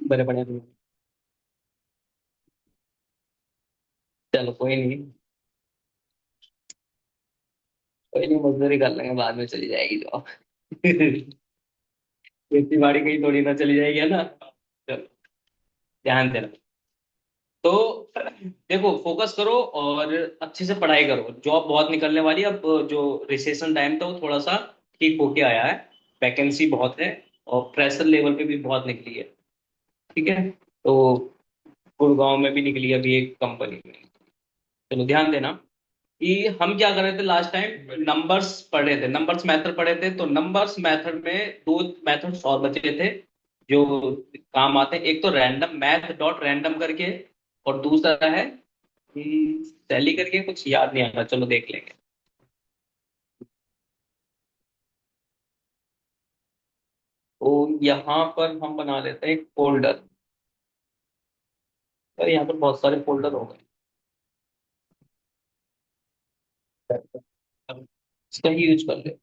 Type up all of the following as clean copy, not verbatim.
बड़े बड़े रूम। चलो कोई नहीं। कोई नहीं, मजदूरी कर लेंगे, बाद में चली जाएगी जॉब। खेती बाड़ी कहीं थोड़ी ना चली जाएगी, है ना। चलो, ध्यान देना। तो देखो, फोकस करो और अच्छे से पढ़ाई करो। जॉब बहुत निकलने वाली है। अब जो रिसेशन टाइम था वो थोड़ा सा ठीक होके आया है। वैकेंसी बहुत है और प्रेशर लेवल पे भी बहुत निकली है। ठीक है। तो गुड़गांव में भी निकली है अभी एक कंपनी में। चलो ध्यान देना कि हम क्या कर रहे थे लास्ट टाइम। नंबर्स पढ़ रहे थे, नंबर्स मेथड पढ़े थे। तो नंबर्स मेथड में दो मेथड्स और बचे थे जो काम आते हैं। एक तो रैंडम मैथ डॉट रैंडम करके, और दूसरा है सैली करके, कुछ याद नहीं आ रहा, चलो देख लेंगे। तो यहाँ पर हम बना लेते हैं एक फोल्डर। तो यहाँ पर बहुत सारे फोल्डर हो गए, अब इसका ही यूज कर लेते हैं।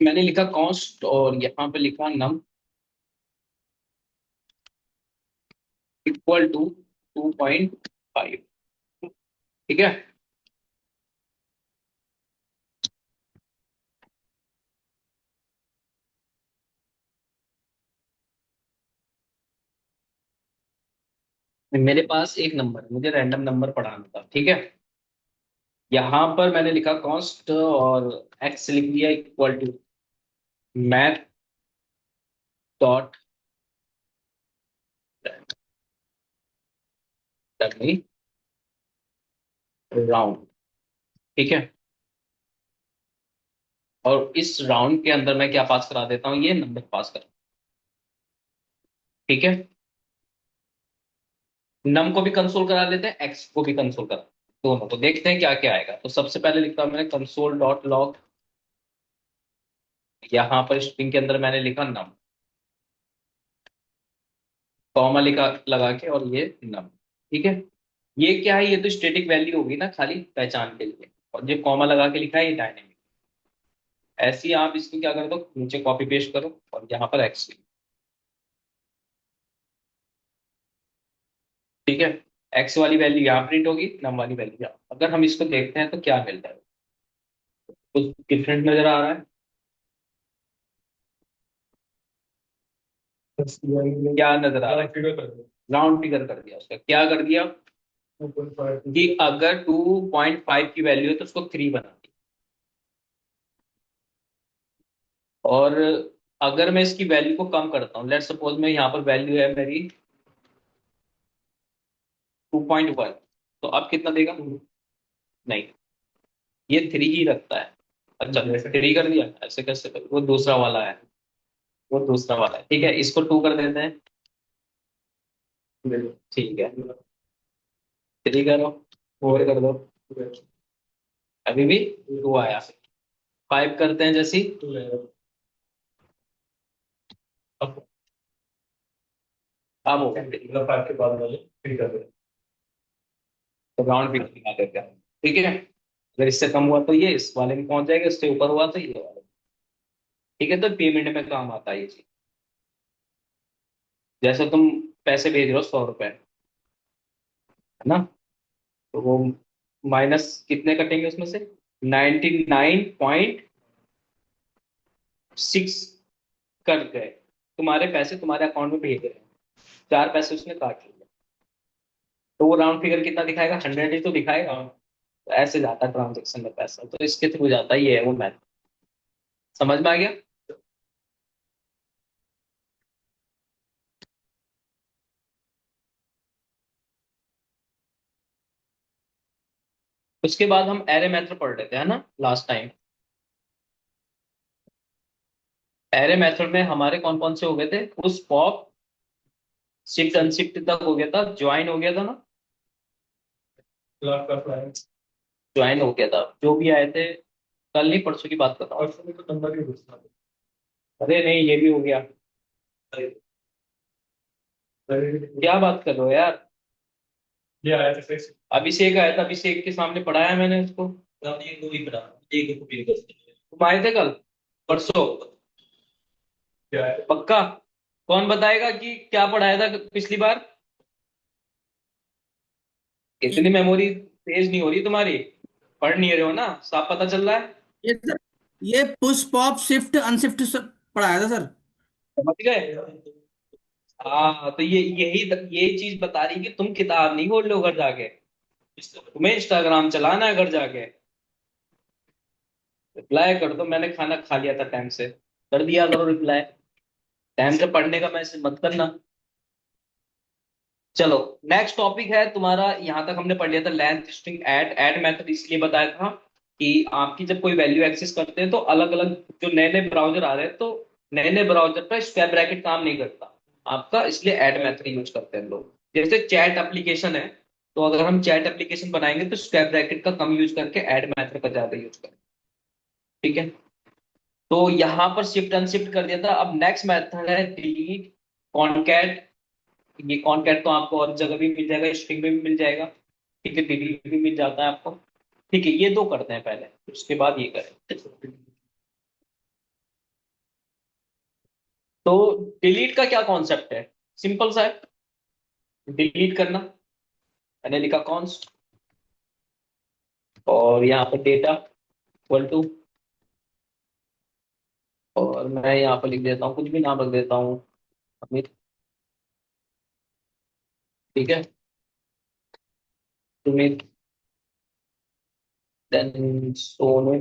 मैंने लिखा कॉस्ट और यहाँ पे लिखा नम इक्वल टू 2.5। ठीक है। मेरे पास एक नंबर है, मुझे रैंडम नंबर पढ़ाना था। ठीक है। यहाँ पर मैंने लिखा कॉस्ट और एक्स लिख दिया equal to math dot dummy round. ठीक है। और इस राउंड के अंदर मैं क्या पास करा देता हूँ, ये नंबर पास कर। ठीक है। नम को भी कंसोल करा लेते हैं, एक्स को भी कंसोल करा, दोनों। तो देखते हैं क्या क्या आएगा। तो सबसे पहले लिखता हूं मैंने कंसोल डॉट लॉग। यहाँ पर स्ट्रिंग के अंदर मैंने लिखा नम, कॉमा लिखा लगा के, और ये नम। ठीक है। ये क्या है, ये तो स्टैटिक वैल्यू होगी ना, खाली पहचान के लिए। और जो कॉमा लगा के लिखा है ये डायनेमिक। ऐसे ही आप इसको क्या कर दो, नीचे कॉपी पेस्ट करो और यहाँ पर एक्स। ठीक है। एक्स वाली वैल्यू यहाँ प्रिंट होगी, नम वाली वैल्यू यहाँ। अगर हम इसको देखते हैं तो क्या मिलता है, कुछ डिफरेंट नजर आ रहा है। क्या नजर आ रहा है, राउंड फिगर कर दिया उसका। क्या कर दिया कि अगर 2.5 की वैल्यू है तो उसको 3 बना दी। और अगर मैं इसकी वैल्यू को कम करता हूँ, लेट सपोज मैं यहाँ पर वैल्यू है मेरी 2.1, तो अब कितना देगा? नहीं, ये 3 ही रखता है। अच्छा, 3 कर दिया, ऐसे कैसे वो दूसरा वाला है। वो दूसरा वाला है, ठीक है, इसको 2 कर देते हैं। ठीक है, 3 करो, 4 कर दो, अभी भी 2 आया। 5 करते हैं जैसी। अब अब हो गया, 5 के बाद वाले 3 कर दो। तो राउंड फिगर निकाल देते हैं। ठीक है। अगर इससे कम हुआ तो ये इस वाले में पहुंच जाएगा, इससे ऊपर हुआ तो ये वाले। ठीक है। तो पेमेंट में काम आता है ये चीज। जैसे तुम पैसे भेज रहे हो 100 रुपए, है ना। तो वो माइनस कितने कटेंगे उसमें से? 99.6 कट गए। तुम्हारे पैसे तुम्हारे अकाउंट में भेज रहे हैं, 4 पैसे उसने काट लिए। तो वो राउंड फिगर कितना दिखाएगा? 100 ही तो दिखाएगा। तो ऐसे जाता है ट्रांजेक्शन में पैसा, तो इसके थ्रू जाता है। ये है वो मैथ। समझ में आ गया? उसके बाद हम एरे मेथड पढ़ लेते हैं ना लास्ट टाइम। पहले मेथड में हमारे कौन कौन से हो गए थे, उस पॉप शिफ्ट अनशिफ्ट तक हो गया था, ज्वाइन हो गया था ना, ज्वाइन हो गया था, जो भी आए थे। कल नहीं परसों की बात कर रहा हूँ। अरे नहीं, ये भी हो गया। क्या बात कर रहे हो यार। अभिषेक आया था, अभिषेक के सामने पढ़ाया मैंने उसको। तुम आए थे कल परसों? पक्का? कौन बताएगा कि क्या पढ़ाया था पिछली बार? इतनी मेमोरी तेज नहीं हो रही तुम्हारी, पढ़ नहीं रहे हो ना, साफ पता चल रहा है। ये सर, ये पुश पॉप शिफ्ट अनशिफ्ट पढ़ाया था सर। समझ गए? हाँ, तो ये चीज बता रही कि तुम किताब नहीं खोल लो घर जाके, तुम्हें इंस्टाग्राम चलाना है घर जाके। रिप्लाई कर दो, मैंने खाना खा लिया था टाइम से, कर दिया करो रिप्लाई। टाइम से पढ़ने का मैसेज मत करना। चलो, नेक्स्ट टॉपिक है तुम्हारा। यहां तक हमने पढ़ लिया था लेंथ स्ट्रिंग ऐड मेथड, इसलिए बताया था कि आपकी जब कोई वैल्यू एक्सेस करते हैं तो अलग अलग जो नए नए ब्राउजर आ रहे हैं, तो नए नए ब्राउजर पर स्क्वायर ब्रैकेट काम नहीं करता आपका, इसलिए ऐड मेथड यूज करते हैं लोग। जैसे चैट एप्लीकेशन है, तो अगर हम चैट एप्लीकेशन बनाएंगे तो स्क्वायर ब्रैकेट का कम यूज करके ऐड मेथड का ज्यादा यूज करें। ठीक है, तो यहां पर शिफ्ट अनशिफ्ट कर दिया था। अब नेक्स्ट मेथड है डिलीट कॉनकैट। ये कॉनकैट तो आपको और जगह भी मिल जाएगा, स्ट्रिंग में भी मिल जाएगा। ठीक है, डिलीट भी मिल जाता है आपको। ठीक है, ये दो करते हैं पहले, उसके बाद ये करें। तो डिलीट का क्या कॉन्सेप्ट है? सिंपल सा है, डिलीट करना। मैंने लिखा कॉन्स्ट, और यहाँ पर डेटा इक्वल टू, और मैं यहाँ पर लिख देता हूँ, कुछ भी नाम रख देता हूँ, अमित। ठीक है, सुमित, देन सोनू।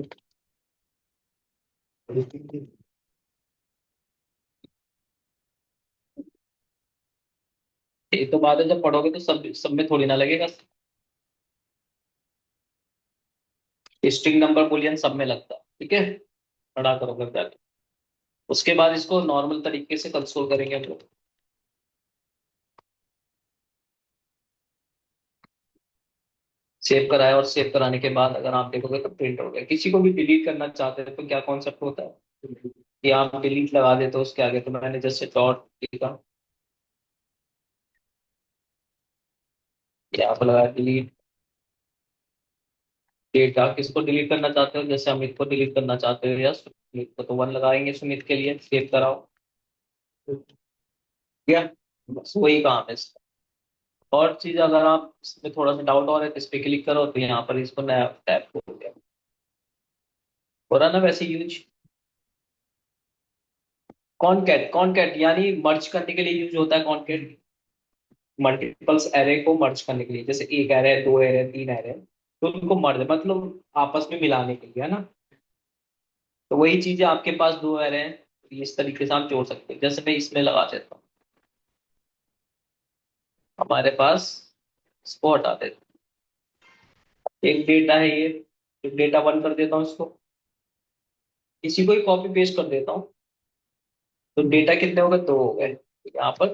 ये तो बात है, जब पढ़ोगे तो सब में थोड़ी ना लगेगा। स्ट्रिंग नंबर बुलियन सब में लगता है। ठीक है, पढ़ा करो घर जाके। उसके बाद इसको नॉर्मल तरीके से कंसोल करेंगे हम लोग। सेव कराया, और सेव कराने के बाद अगर आप देखोगे तो प्रिंट हो गया। किसी को भी डिलीट करना चाहते हैं तो क्या कॉन्सेप्ट होता है कि आप डिलीट लगा देते हो उसके आगे, तो मैंने जैसे डॉट लिखा, यहाँ पर लगाया डिलीट डेटा। किसको डिलीट करना चाहते हो? जैसे अमित को डिलीट करना चाहते हो या सुमित को, तो वन लगाएंगे सुमित के लिए, सेव कराओ। ठीक है, बस वही काम है इसका। और चीज अगर आप इसमें थोड़ा सा डाउट और है तो इस पे क्लिक करो, तो यहाँ पर इसको नया टैब खोल दिया। हो रहा ना वैसे यूज। कॉनकैट, कॉनकैट यानी मर्ज करने के लिए यूज होता है कॉनकैट। मल्टीपल्स एरे को मर्ज करने के लिए, जैसे एक एरे, दो एरे, तीन एरे, तो उनको मर्ज मतलब आपस में मिलाने के लिए, है ना। तो वही चीजें आपके पास दो एरे हैं, तो इस तरीके से आप जोड़ सकते हैं। जैसे मैं इसमें लगा देता हूँ, हमारे पास स्पॉट आते हैं। एक डेटा है ये, एक डेटा वन कर देता हूँ इसको, इसी को ही कॉपी पेस्ट कर देता हूँ। तो डेटा कितने हो गए? दो हो गए, तो यहाँ पर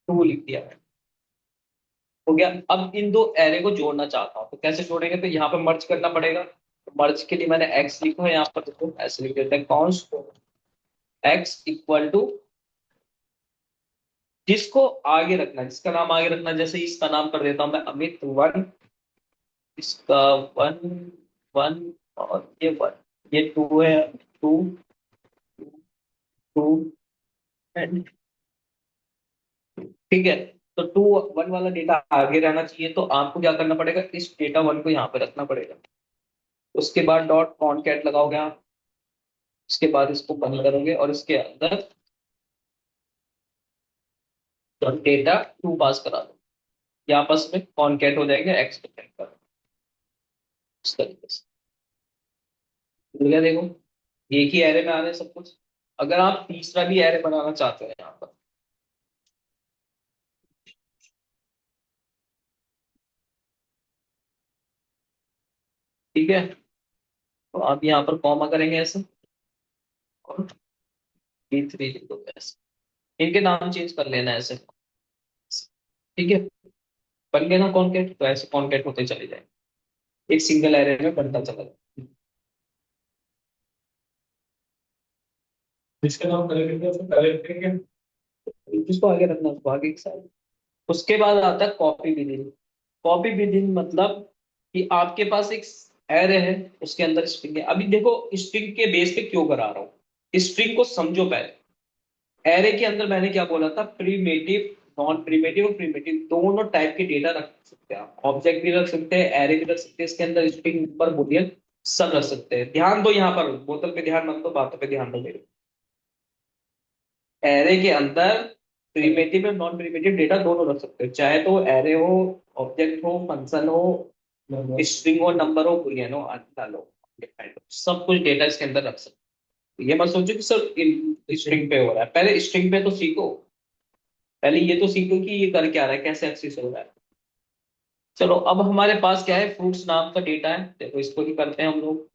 टू लिख दिया मैंने। हो गया। अब इन दो एरे को जोड़ना चाहता हूँ, तो कैसे जोड़ेंगे? तो यहाँ पर मर्ज करना पड़ेगा। तो मर्ज के लिए मैंने एक्स लिखा है, यहाँ पर देखो ऐसे लिख देते हैं, कॉन्स्ट एक्स इक्वल टू, जिसको आगे रखना, जिसका नाम आगे रखना, जैसे इसका नाम कर देता हूँ मैं अमित वन, इसका वन, वन, और ये वन, ये टू है, टू, टू एंड, ठीक है। तो टू वन वाला डेटा आगे रहना चाहिए, तो आपको क्या करना पड़ेगा, इस डेटा वन को यहाँ पे रखना पड़ेगा। उसके बाद डॉट कॉनकैट लगाओगे आप, उसके बाद इसको बंद करोगे और इसके अंदर डेटा टू पास करा दो। ये आपस में कॉनकैट हो जाएंगे एक्स पर, इस तरीके से। मिल गया देखो, एक ही एरे में आ रहे हैं सब कुछ। अगर आप तीसरा भी एरे बनाना चाहते हैं यहाँ पर, ठीक है, तो आप यहाँ पर कॉमा करेंगे ऐसे, B3 लिख दो ऐसे। इनके नाम चेंज कर लेना ऐसे। ठीक है, बन गए ना कॉन्केट, तो ऐसे कॉन्केट होते चले जाएंगे, एक सिंगल एरे में बनता चला जाए। इसका नाम पहले लिखेंगे, जिसको आगे रखना उसको आगे के साइड। उसके बाद आता है copy with in. Copy with in मतलब कि आपके पास एक एरे है, उसके अंदर स्ट्रिंग है। अभी देखो स्ट्रिंग के बेस पे क्यों करा रहा हूँ, स्ट्रिंग को समझो पहले। एरे के अंदर मैंने क्या बोला था, प्रीमेटिव, नॉन प्रीमेटिव और प्रीमेटिव दोनों टाइप के डेटा रख सकते हैं आप। ऑब्जेक्ट भी रख सकते हैं, एरे भी रख सकते हैं, इसके अंदर स्ट्रिंग नंबर बूलियन सब रख सकते हैं। ध्यान दो यहाँ पर, बोतल पे ध्यान मत दो, बातों पे ध्यान दो मेरे। एरे के अंदर प्रीमेटिव और नॉन प्रीमेटिव डेटा दोनों रख सकते हो, चाहे तो एरे हो, ऑब्जेक्ट हो, फंक्शन हो, स्ट्रिंग हो, नंबर हो, बुलियन हो, आर्टिकल हो, सब कुछ डेटा इसके अंदर रख सकते हो। ये मत सोचो कि सर स्ट्रिंग पे हो रहा है, पहले स्ट्रिंग पे तो सीखो। पहले ये तो सीखो कि ये कर क्या रहा है, कैसे एक्सेस हो रहा है। चलो अब हमारे पास क्या है, फ्रूट्स नाम का डेटा है, देखो इसको ही करते हैं हम लोग।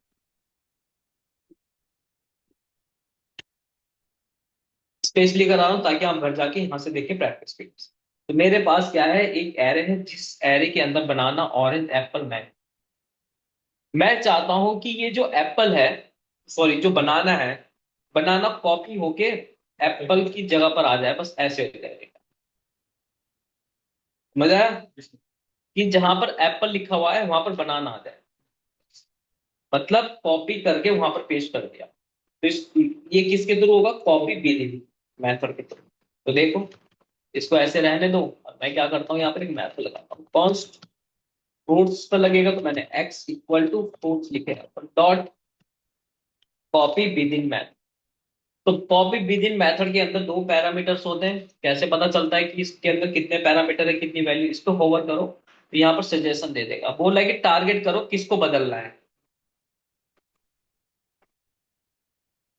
स्पेशली करा रहा हूँ ताकि आप घर जाके यहाँ से देखें प्रैक्टिस पे। तो मेरे पास क्या है, एक एरे है, जिस एरे के अंदर बनाना ऑरेंज एप्पल मैंगो। मैं चाहता हूं कि ये जो एप्पल है, सॉरी जो बनाना है, बनाना कॉपी होके एप्पल की जगह पर आ जाए, बस ऐसे हो जाए। मजा आया, कि जहां पर एप्पल लिखा हुआ है वहां पर बनाना आ जाए, मतलब कॉपी करके वहां पर पेस्ट कर दिया। तो ये किसके थ्रू होगा, कॉपी बीलिंग मेथड के थ्रू। तो देखो इसको ऐसे रहने दो, और मैं क्या करता हूँ यहाँ पर एक मेथड लगाता हूँ, कॉन्स्ट फ्रूट्स पर लगेगा, तो मैंने x इक्वल टू फ्रूट्स लिखे डॉट कॉपी विद इन। तो कॉपी विद इन मेथड के अंदर दो पैरामीटर्स होते हैं, कैसे पता चलता है कि इसके अंदर कितने पैरामीटर है, कितनी वैल्यू। इस पे होवर करो तो यहाँ पर सजेशन दे देगा, बोला है कि टारगेट करो किसको बदलना है,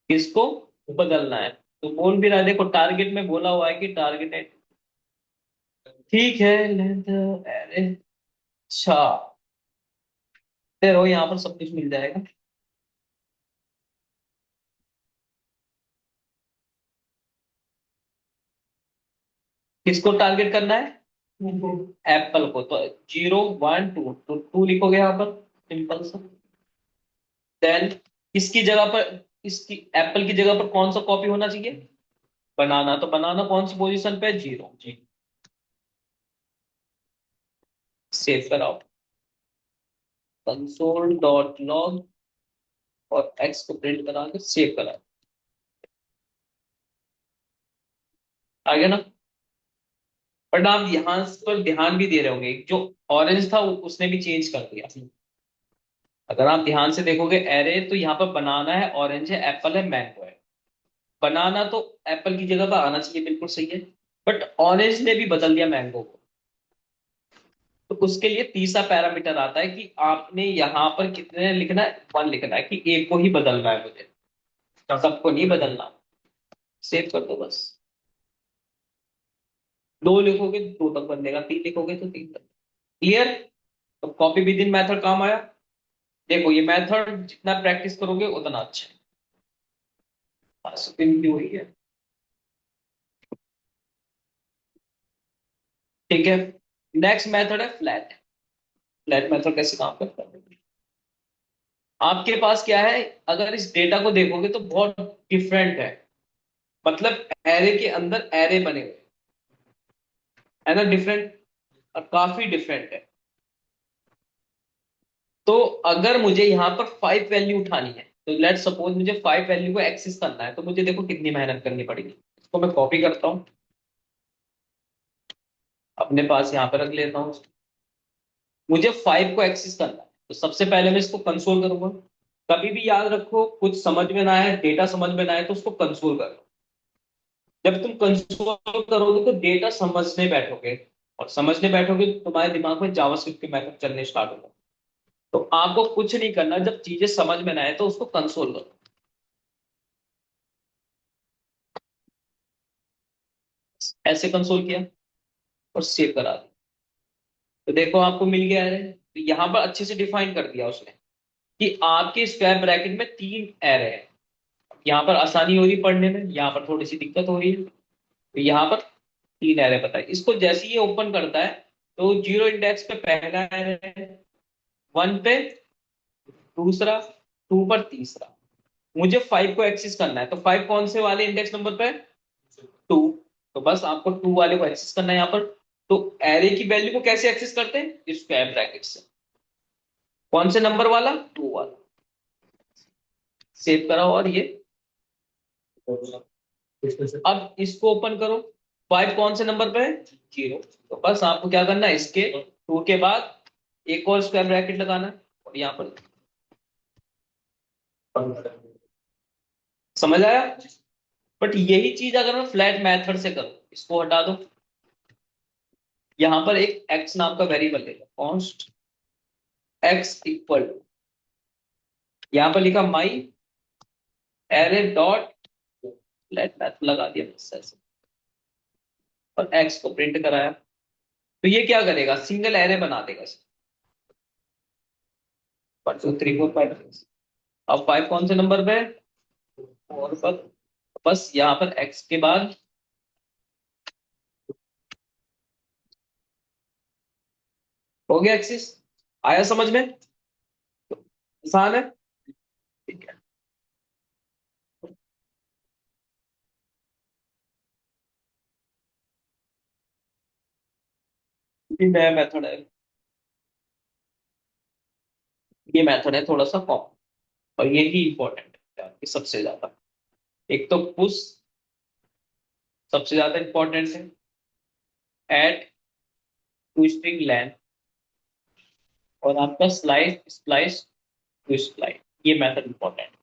किसको बदलना है। तो बोल भी रहा है, देखो टारगेट में बोला हुआ है कि टारगेट। ठीक है लेंथ अरे, अच्छा रहो, यहाँ पर सब कुछ मिल जाएगा। किसको टारगेट करना है, एप्पल को। तो 0 1 2, तो 2 लिखोगे यहाँ पर, सिंपल सा। देन इसकी जगह पर, इसकी एप्पल की जगह पर कौन सा कॉपी होना चाहिए, बनाना। तो बनाना कौन सी पोजीशन पे है, 0 जी। सेव कराओ, कंसोल डॉट लॉग, और एक्स को प्रिंट करा के सेव करा। आ गया ना। बट आप यहाँ पर ध्यान भी दे रहे होंगे, जो ऑरेंज था उसने भी चेंज कर दिया। अगर आप ध्यान से देखोगे एरे, तो यहाँ पर बनाना है, ऑरेंज है, एप्पल है, मैंगो है। बनाना तो एप्पल की जगह पर आना चाहिए, बिल्कुल सही है। बट ऑरेंज ने भी बदल दिया मैंगो को। तो उसके लिए तीसरा पैरामीटर आता है कि आपने यहाँ पर कितने लिखना है, 1 लिखना है, कि एक को ही बदलना है मुझे, सबको नहीं बदलना। सेव कर दो बस। 2 लिखोगे 2 तक बदलेगा, 3 लिखोगे तो 3 तक। क्लियर। तो कॉपी विद इन मैथड काम आया। देखो ये मैथड जितना प्रैक्टिस करोगे उतना अच्छा है। स्पिन की हुई है। ठीक है, नेक्स्ट मेथड है फ्लैट। फ्लैट मेथड कैसे काम करता है, आपके पास क्या है, अगर इस डेटा को देखोगे तो बहुत डिफरेंट है। मतलब एरे के अंदर एरे बने हुए है ना, डिफरेंट, और काफी डिफरेंट है। तो अगर मुझे यहाँ पर 5 वैल्यू उठानी है, तो लेट सपोज मुझे 5 वैल्यू को एक्सेस करना है, तो मुझे देखो कितनी मेहनत करनी पड़ेगी। इसको मैं कॉपी करता हूँ, अपने पास यहाँ पे रख लेता हूँ। मुझे 5 को एक्सेस करना है, तो सबसे पहले मैं इसको कंसोल करूंगा। कभी भी याद रखो, कुछ समझ में ना आए, डेटा समझ में ना आए, तो उसको कंसोल करो। जब तुम कंसोल करोगे तो डेटा समझने बैठोगे, और समझने बैठोगे तो तुम्हारे दिमाग में जावास्क्रिप्ट के मैथड चलने स्टार्ट होगा। तो आपको कुछ नहीं करना, जब चीजें समझ में ना आए तो उसको कंसोल करो। ऐसे कंसोल किया और सेव करा दिया, तो देखो आपको मिल गया है। तो यहाँ पर अच्छे से डिफाइन कर दिया उसने कि आपके स्क्वायर ब्रैकेट में 3 एरे है। यहाँ पर आसानी हो रही है पढ़ने में, यहाँ पर थोड़ी सी दिक्कत हो रही है। तो यहाँ पर तीन एरे पता है इसको, जैसे ही ये ओपन करता है तो जीरो इंडेक्स पे पहला एरे, वन पे दूसरा, टू पर तीसरा। मुझे फाइव को एक्सेस करना है, तो फाइव कौन से वाले इंडेक्स नंबर पे है? टू। तो बस आपको टू वाले को एक्सेस करना है यहाँ पर। तो एरे की वैल्यू को कैसे एक्सेस करते हैं? स्क्वायर ब्रैकेट से। कौन से नंबर वाला? टू वाला। सेव करा, और ये अब इसको ओपन करो। फाइव कौन से नंबर पे है? जीरो। तो बस आपको क्या करना है, इसके टू के बाद एक और स्क्वायर ब्रैकेट लगाना है, और यहाँ पर। समझ आया? बट यही चीज अगर मैं फ्लैट मेथड से करूं, इसको हटा दो, यहां पर एक एक्स नाम का वेरिएबल लेगा, कॉन्स्ट एक्स इक्वल, यहां पर लिखा माई एरे डॉट फ्लैट मैथ लगा दिया बस ऐसे, और एक्स को प्रिंट कराया। तो ये क्या करेगा, सिंगल एरे बना देगा। 1 2 3 4 5 6। अब फाइव कौन से नंबर पे है? फोर पर। बस यहाँ पर एक्स के बाद हो गया एक्सिस। आया समझ में? आसान है। ठीक है, ये नया मेथड है। ये मेथड है थोड़ा सा कॉमन, और यही इंपॉर्टेंट है आपके सबसे ज्यादा। एक तो पुश सबसे ज्यादा इंपॉर्टेंट है, ऐड टू स्ट्रिंग लेंथ, और आपका स्लाइस स्प्लाइस टू स्प्लाइस, ये मेथड इंपॉर्टेंट है।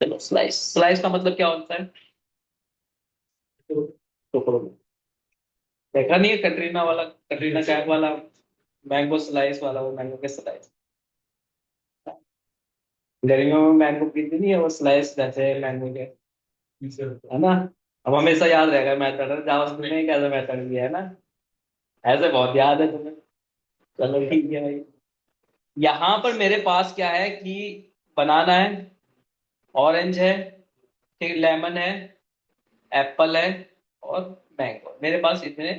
चलो, स्लाइस स्लाइस का मतलब क्या होता है? टुकड़ों में। देखा नहीं है कटरीना वाला, कटरीना कैफ वाला, मैंगो स्लाइस वाला, वो मैंगो के स्लाइस। गर्मियों में मैंगो पीती नहीं है, वो स्लाइस रहते हैं मैंगो के, है ना? अब हमेशा याद रहेगा मेथड, जावा स्क्रिप्ट में कैसा मेथड भी है ना, ऐसे बहुत याद है तुम्हें। चलो ठीक है भाई। यहाँ पर मेरे पास क्या है कि बनाना है, ऑरेंज है, फिर लेमन है, एप्पल है, और मैंगो। मेरे पास इतने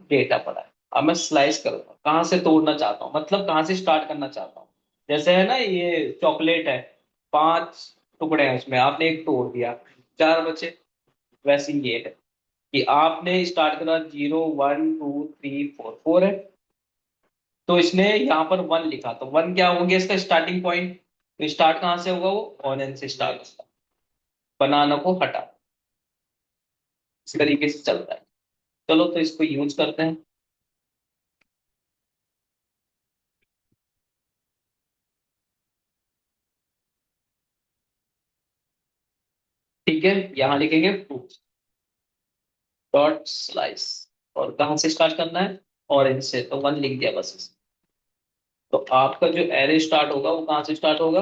डेटा पड़ा है। अब मैं स्लाइस करूंगा, कहाँ से तोड़ना चाहता हूँ, मतलब कहाँ से स्टार्ट करना चाहता हूँ। जैसे है ना, ये चॉकलेट है, पांच टुकड़े हैं उसमें, आपने एक तोड़ दिया, चार बचे। वैसे ही ये है कि आपने स्टार्ट करा, 0 1 2 3 4, फोर है, तो इसने यहाँ पर वन लिखा, तो वन क्या हो गया इसका स्टार्टिंग पॉइंट। तो स्टार्ट कहाँ से होगा? वो ऑरेंज से स्टार्ट होगा। बनाना को हटा, इस तरीके से चलता है। चलो, तो इसको यूज करते हैं। ठीक है, यहाँ लिखेंगे फ्रूट डॉट स्लाइस, और कहाँ से स्टार्ट करना है? ऑरेंज से, तो वन लिख दिया बस तो आपका जो एरे स्टार्ट होगा वो कहाँ से स्टार्ट होगा?